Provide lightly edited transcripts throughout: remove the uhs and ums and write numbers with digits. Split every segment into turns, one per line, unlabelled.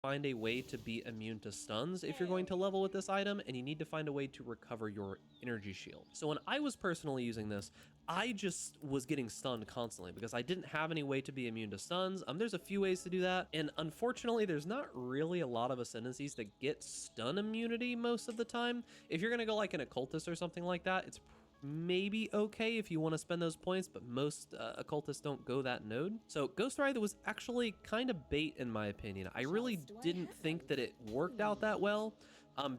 find a way to be immune to stuns if you're going to level with this item, and you need to find a way to recover your energy shield. So when I was personally using this, I just was getting stunned constantly because I didn't have any way to be immune to stuns. There's a few ways to do that, and unfortunately, there's not really a lot of ascendancies that get stun immunity most of the time. If you're gonna go like an occultist or something like that, it's maybe okay if you want to spend those points, but most occultists don't go that node. So Ghost Rider was actually kind of bait in my opinion. I really didn't think that it worked out that well.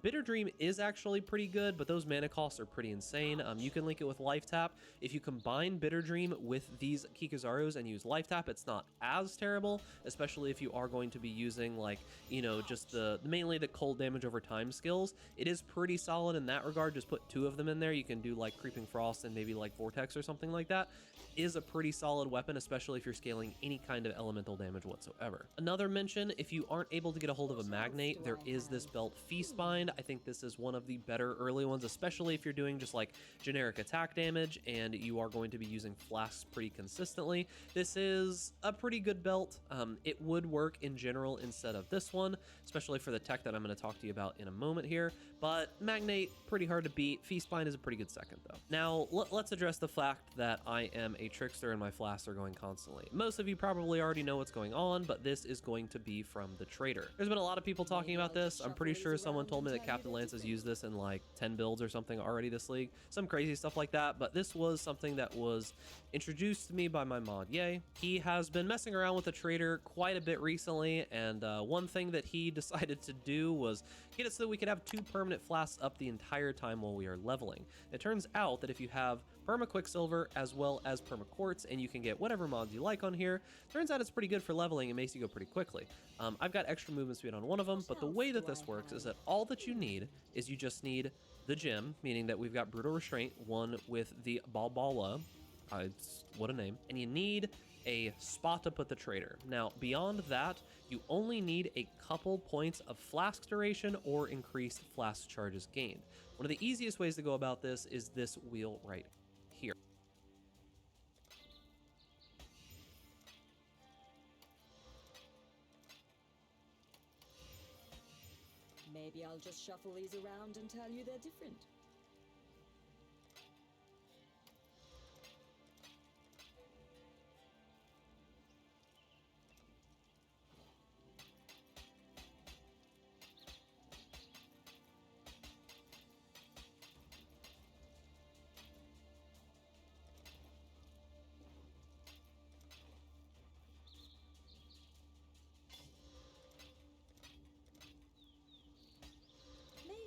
Bitter Dream is actually pretty good, but those mana costs are pretty insane. You can link it with Life Tap. If you combine Bitter Dream with these Kikazarus and use Life Tap, it's not as terrible, especially if you are going to be using like, you know, just mainly the cold damage over time skills. It is pretty solid in that regard. Just put 2 of them in there. You can do like Creeping Frost and maybe like Vortex or something like that. Is a pretty solid weapon, especially if you're scaling any kind of elemental damage whatsoever. Another mention, if you aren't able to get a hold of a Magnate, there is this belt Feastbind. I think this is one of the better early ones, especially if you're doing just like generic attack damage and you are going to be using flasks pretty consistently. This is a pretty good belt. It would work in general instead of this one, especially for the tech that I'm going to talk to you about in a moment here, but Magnate, pretty hard to beat. Feastbind is a pretty good second though. Now, let's address the fact that I am a trickster and my flasks are going constantly. Most of you probably already know what's going on, but this is going to be from the trader. There's been a lot of people talking about this. I'm pretty sure someone told me that Captain Lance has used this in like 10 builds or something already this league. Some crazy stuff like that, but this was something that was introduced to me by my mod, Yay. He has been messing around with the trader quite a bit recently, and one thing that he decided to do was get it so that we could have 2 permanent flasks up the entire time while we are leveling. It turns out that if you have Perma Quicksilver as well as Perma Quartz, and you can get whatever mods you like on here, turns out it's pretty good for leveling and makes you go pretty quickly. I've got extra movement speed on one of them, but the way that this works is that all that you need is you just need the gem, meaning that we've got Brutal Restraint, one with the Balbala, what a name, and you need a spot to put the trader. Now, beyond that, you only need a couple points of flask duration or increased flask charges gained. One of the easiest ways to go about this is this wheel right here.
Maybe I'll just shuffle these around and tell you they're different.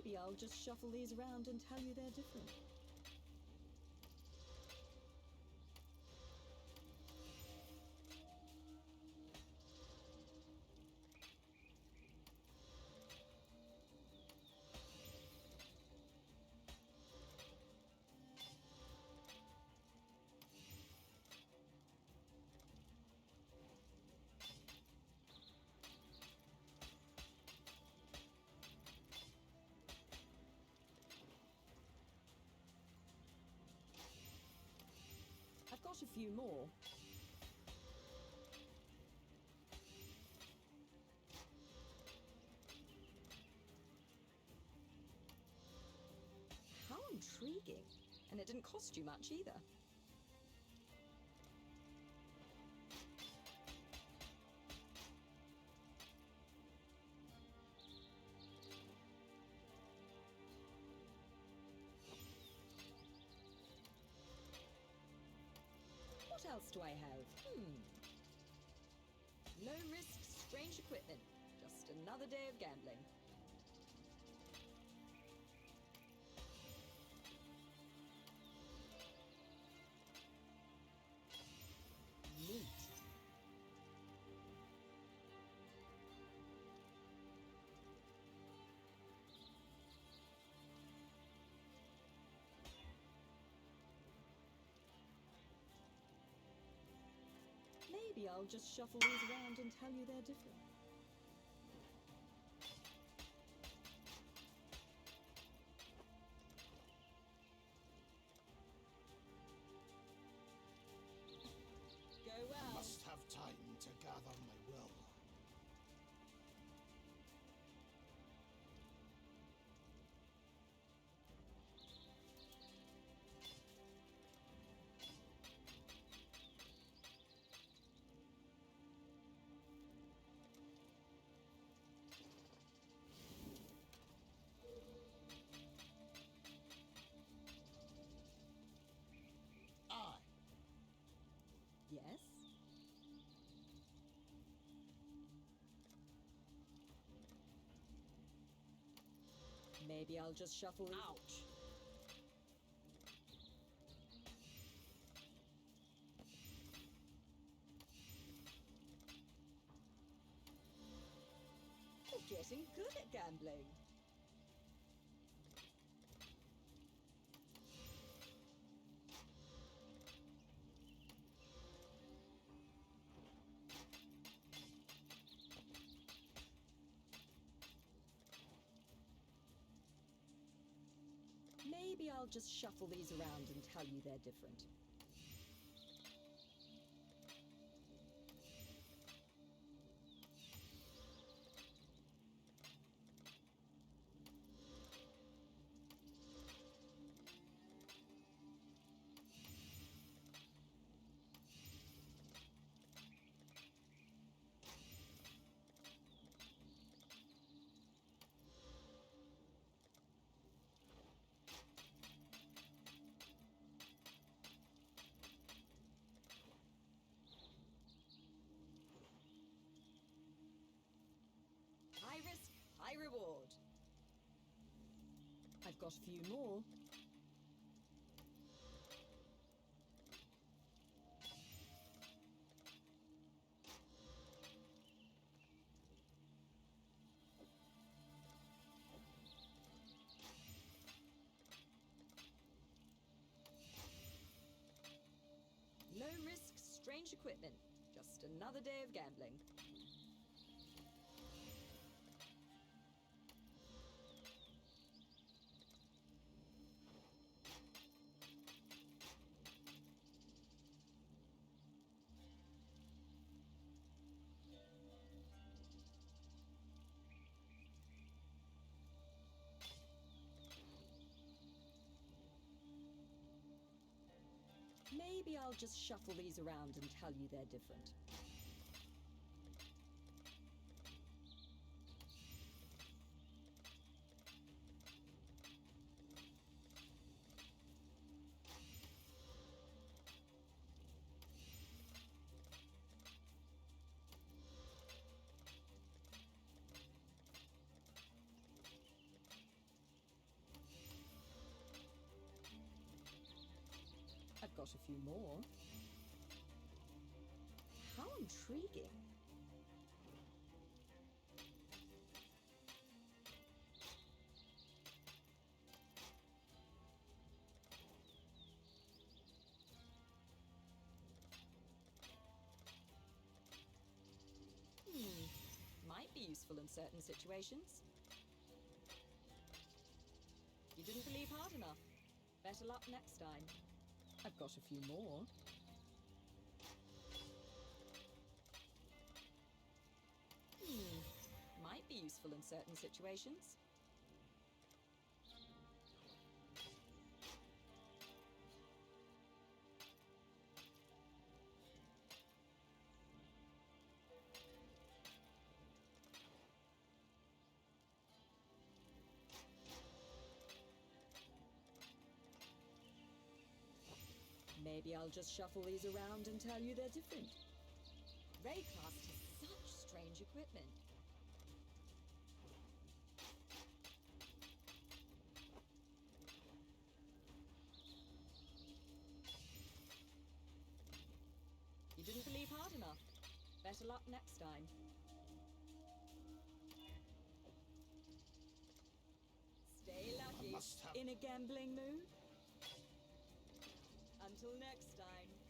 Maybe I'll just shuffle these around and tell you they're different. I've got a few more. How intriguing. And it didn't cost you much either. What else do I have? No risk, strange equipment. Just another day of gambling. Neat. Maybe I'll just shuffle these around and tell you they're different. Go well.
Must have time to gather my will.
Maybe I'll just shuffle these.
Ouch.
You're getting good at gambling. Maybe I'll just shuffle these around and tell you they're different. High risk, high reward. I've got a few more. Low risk, strange equipment. Just another day of gambling. Maybe I'll just shuffle these around and tell you they're different. I've got a few more. How intriguing. Might be useful in certain situations. You didn't believe hard enough. Better luck next time. I've got a few more. Might be useful in certain situations. Maybe I'll just shuffle these around and tell you they're different. Raycast has such strange equipment. You didn't believe hard enough. Better luck next time. Stay lucky in a gambling mood. Until next time.